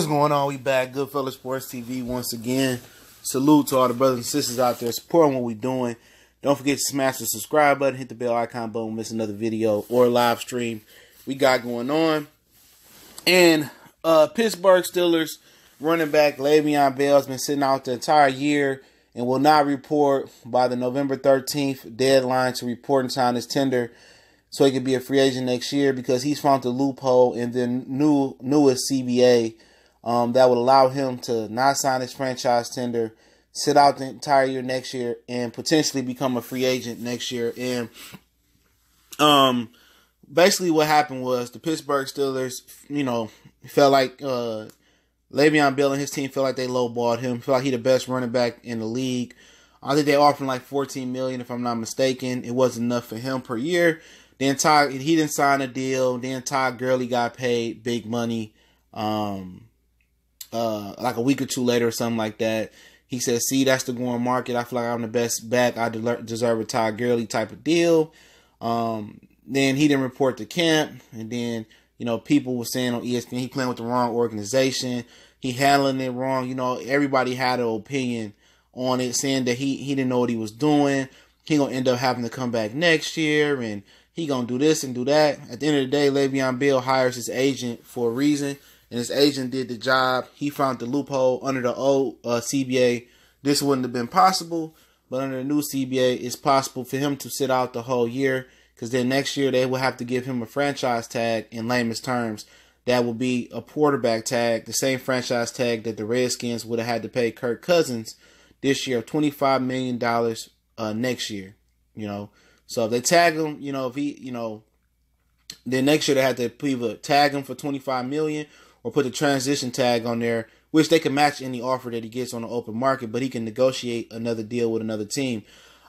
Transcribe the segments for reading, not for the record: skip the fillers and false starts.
What's going on? We back. Goodfellas Sports TV once again. Salute to all the brothers and sisters out there supporting what we're doing. Don't forget to smash the subscribe button, hit the bell icon button, miss another video or live stream we got going on. And Pittsburgh Steelers running back Le'Veon Bell has been sitting out the entire year and will not report by the November 13th deadline to report and sign his tender so he could be a free agent next year because he's found the loophole in the newest CBA that would allow him to not sign his franchise tender, sit out the entire year next year, and potentially become a free agent next year. And basically what happened was the Pittsburgh Steelers, felt like Le'Veon Bell and his team felt like they lowballed him, felt like he the best running back in the league. I think they offered like $14 million, if I'm not mistaken. It wasn't enough for him per year. Then he didn't sign a deal. Then Todd Gurley got paid big money, like a week or two later or something like that. He said, "See, that's the going market. I feel like I'm the best back. I deserve a Todd Gurley type of deal." Then he didn't report to camp, and then people were saying on ESPN he playing with the wrong organization. He handling it wrong. Everybody had an opinion on it, saying that he didn't know what he was doing. He gonna end up having to come back next year, and he gonna do this and do that. At the end of the day, Le'Veon Bell hires his agent for a reason, and his agent did the job. He found the loophole under the old CBA. This wouldn't have been possible, but under the new CBA, it's possible for him to sit out the whole year, because then next year they will have to give him a franchise tag in layman's terms. That will be a quarterback tag, the same franchise tag that the Redskins would have had to pay Kirk Cousins this year, $25 million next year. So if they tag him, if he, then next year they have to either tag him for $25 million or put a transition tag on there, which they can match any offer that he gets on the open market, but he can negotiate another deal with another team,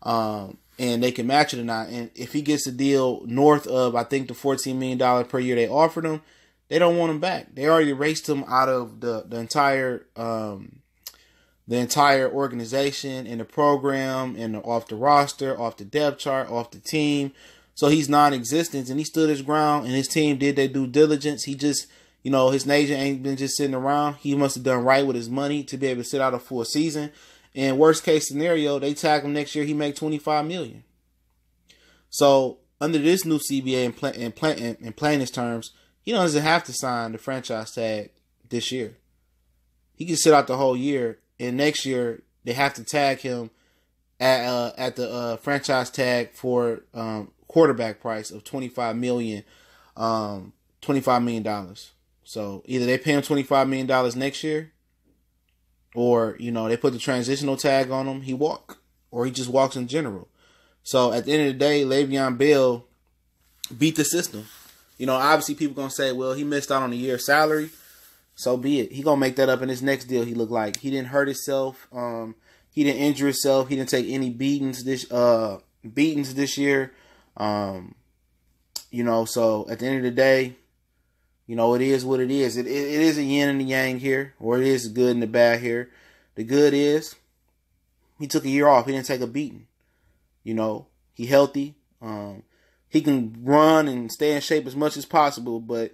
and they can match it or not. And if he gets a deal north of, I think, the $14 million per year they offered him, they don't want him back. They already erased him out of the entire organization and the program and off the roster, off the depth chart, off the team. So he's non-existent, and he stood his ground, and his team did their due diligence. He just, his agent ain't been just sitting around. He must have done right with his money to be able to sit out a full season. And worst case scenario, they tag him next year, he make $25 million. So under this new CBA in plainest terms, he doesn't have to sign the franchise tag this year. He can sit out the whole year. And next year, they have to tag him at the franchise tag for quarterback price of $25 million. So either they pay him $25 million next year, or they put the transitional tag on him, he walk, or he just walks in general. So at the end of the day, Le'Veon Bell beat the system. Obviously people gonna say, well, he missed out on a year's salary. So be it. He gonna make that up in his next deal. He looked like he didn't hurt himself. He didn't injure himself. He didn't take any beatings this year. So at the end of the day, it is what it is. It is a yin and a yang here, or it is a good and a bad here. The good is he took a year off. He didn't take a beating. He healthy. He can run and stay in shape as much as possible, but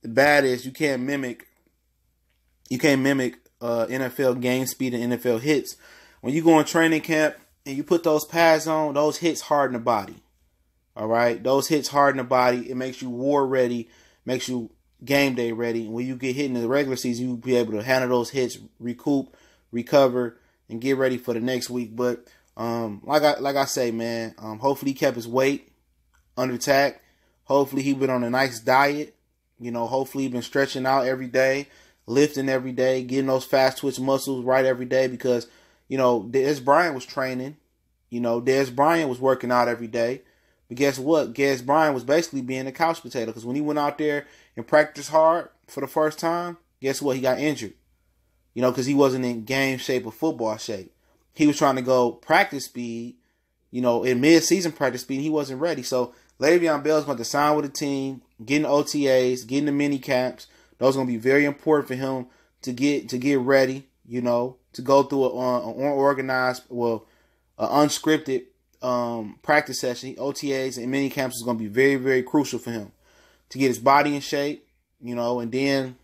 the bad is you can't mimic NFL game speed and NFL hits. When you go in training camp and you put those pads on, those hits harden the body. All right? Those hits harden the body. It makes you war ready, makes you game day ready. And when you get hit in the regular season, you'll be able to handle those hits, recoup, recover, and get ready for the next week. But like I say, man, hopefully he kept his weight under attack. Hopefully he been on a nice diet. Hopefully he been stretching out every day, lifting every day, getting those fast twitch muscles right every day, because, Dez Bryant was training. Dez Bryant was working out every day. But guess what? Dez Bryant was basically being a couch potato, because when he went out there and practiced hard for the first time, guess what? He got injured. Because he wasn't in game shape or football shape. He was trying to go practice speed, in mid-season practice speed, and he wasn't ready. So Le'Veon Bell's going to sign with a team, getting OTAs, getting the mini camps. Those are going to be very important for him to get ready, to go through an unorganized, unscripted practice session. OTAs and mini camps is going to be very, very crucial for him to get his body in shape, and then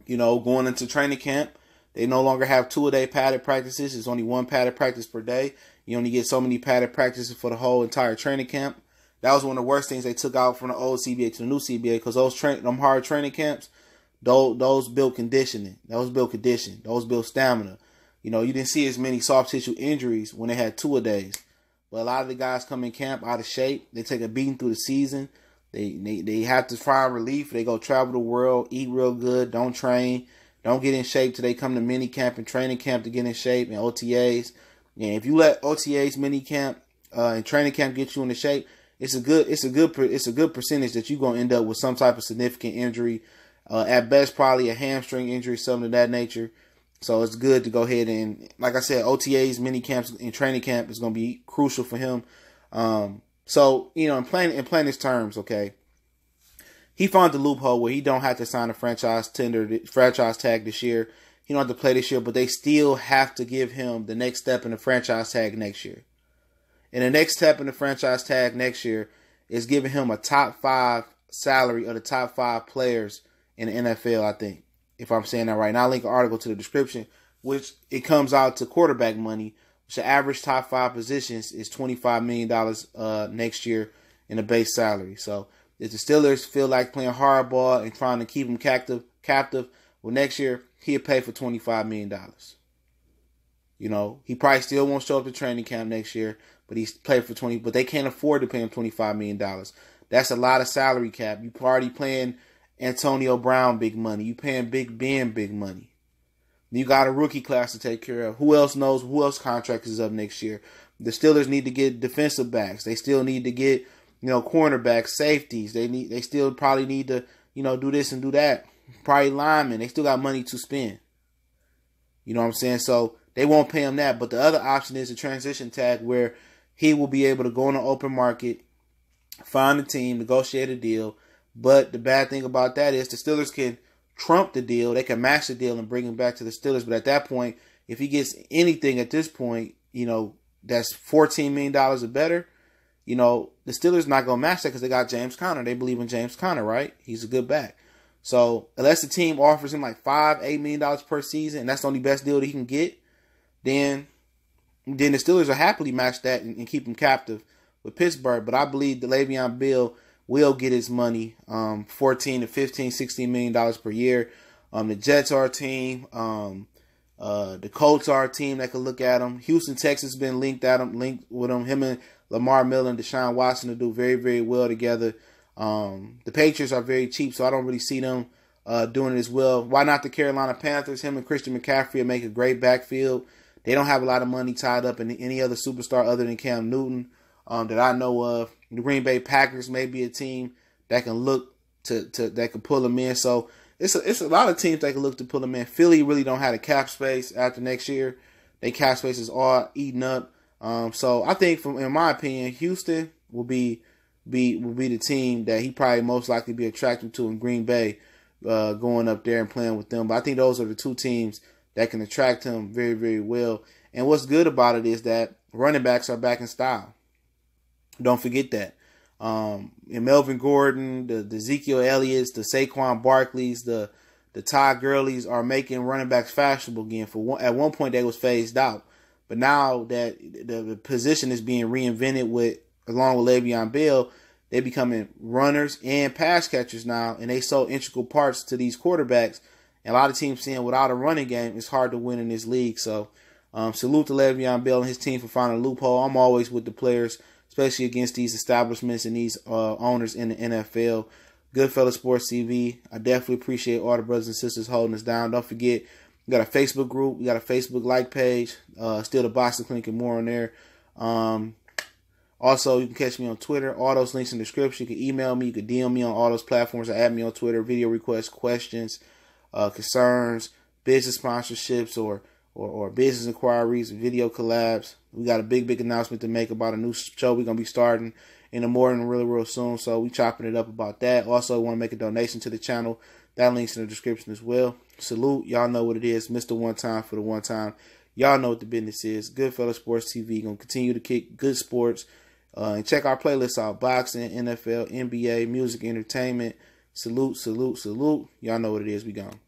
Going into training camp, they no longer have 2-a-day padded practices. It's only 1 padded practice per day. You only get so many padded practices for the whole entire training camp. That was one of the worst things they took out from the old CBA to the new CBA, because them hard training camps, those build conditioning. Those build condition. Those build stamina. You didn't see as many soft tissue injuries when they had 2-a-days. But a lot of the guys come in camp out of shape. They take a beating through the season. They have to find relief. They go travel the world, eat real good, don't train, don't get in shape till they come to mini camp and training camp to get in shape, and OTAs. And if you let OTAs, mini camp, and training camp get you into shape, it's a good percentage that you're gonna end up with some type of significant injury. At best, probably a hamstring injury, something of that nature. So it's good to go ahead and, like I said, OTAs, mini camps, and training camp is gonna be crucial for him. So in plain terms, okay, he found the loophole where he don't have to sign a franchise tag this year. He don't have to play this year, but they still have to give him the next step in the franchise tag next year. And the next step in the franchise tag next year is giving him a top 5 salary of the top 5 players in the NFL, I think, if I'm saying that right. And I'll link an article to the description, which it comes out to quarterback money, which the average top 5 positions is $25 million next year in the base salary. So if the Steelers feel like playing hardball and trying to keep him captive, well, next year he'll pay for $25 million. He probably still won't show up to training camp next year, but he's paid for but they can't afford to pay him $25 million. That's a lot of salary cap. You already paying Antonio Brown big money. You paying Big Ben big money. You got a rookie class to take care of. Who else knows who else contract is up next year? The Steelers need to get defensive backs. They still need to get, cornerbacks, safeties. They still probably need to, do this and do that. Probably linemen. They still got money to spend. You know what I'm saying? So they won't pay him that. But the other option is a transition tag where he will be able to go in the open market, find a team, negotiate a deal. But the bad thing about that is the Steelers can trump the deal. They can match the deal and bring him back to the Steelers. But at that point, if he gets anything at this point, that's $14 million or better, the Steelers not going to match that because they got James Conner. They believe in James Conner, right? He's a good back. So unless the team offers him like $5-8 million per season, and that's the only best deal that he can get, then the Steelers will happily match that and keep him captive with Pittsburgh. But I believe the Le'Veon Bell will get his money, $14 to $15, $16 million per year. The Jets are a team. The Colts are a team that can look at him. Houston, Texas been linked with him. Him and Lamar Miller and Deshaun Watson to do very, very well together. The Patriots are very cheap, so I don't really see them doing it as well. Why not the Carolina Panthers? Him and Christian McCaffrey will make a great backfield. They don't have a lot of money tied up in any other superstar other than Cam Newton that I know of. The Green Bay Packers may be a team that can look that can pull them in. So it's a lot of teams that can look to pull them in. Philly really don't have the cap space after next year. Their cap space is all eaten up. So I think, in my opinion, Houston will be the team that he probably most likely be attracted to in Green Bay, going up there and playing with them. But I think those are the two teams that can attract him very, very well. And what's good about it is that running backs are back in style. Don't forget that. And Melvin Gordon, the Ezekiel Elliott's, the Saquon Barkley's, the Todd Gurley's are making running backs fashionable again. At one point they was phased out, but now that the position is being reinvented along with Le'Veon Bell, they're becoming runners and pass catchers now, and they so integral parts to these quarterbacks. And a lot of teams saying without a running game, it's hard to win in this league. So salute to Le'Veon Bell and his team for finding a loophole. I'm always with the players, especially against these establishments and these owners in the NFL. Goodfellas Sports TV. I definitely appreciate all the brothers and sisters holding us down. Don't forget, we got a Facebook group. We got a Facebook like page. Still the Boxing Clinic and more on there. Also, you can catch me on Twitter. All those links in the description. You can email me. You can DM me on all those platforms. Or add me on Twitter. Video requests, questions, concerns, business sponsorships, or business inquiries, video collabs. We got a big announcement to make about a new show we're going to be starting in the morning real soon. So we chopping it up about that. Also, want to make a donation to the channel. That link's in the description as well. Salute. Y'all know what it is. Mr. One Time for the one time. Y'all know what the business is. Goodfellas Sports TV. Going to continue to kick good sports. And check our playlists out. Boxing, NFL, NBA, music, entertainment. Salute. Y'all know what it is. We gone.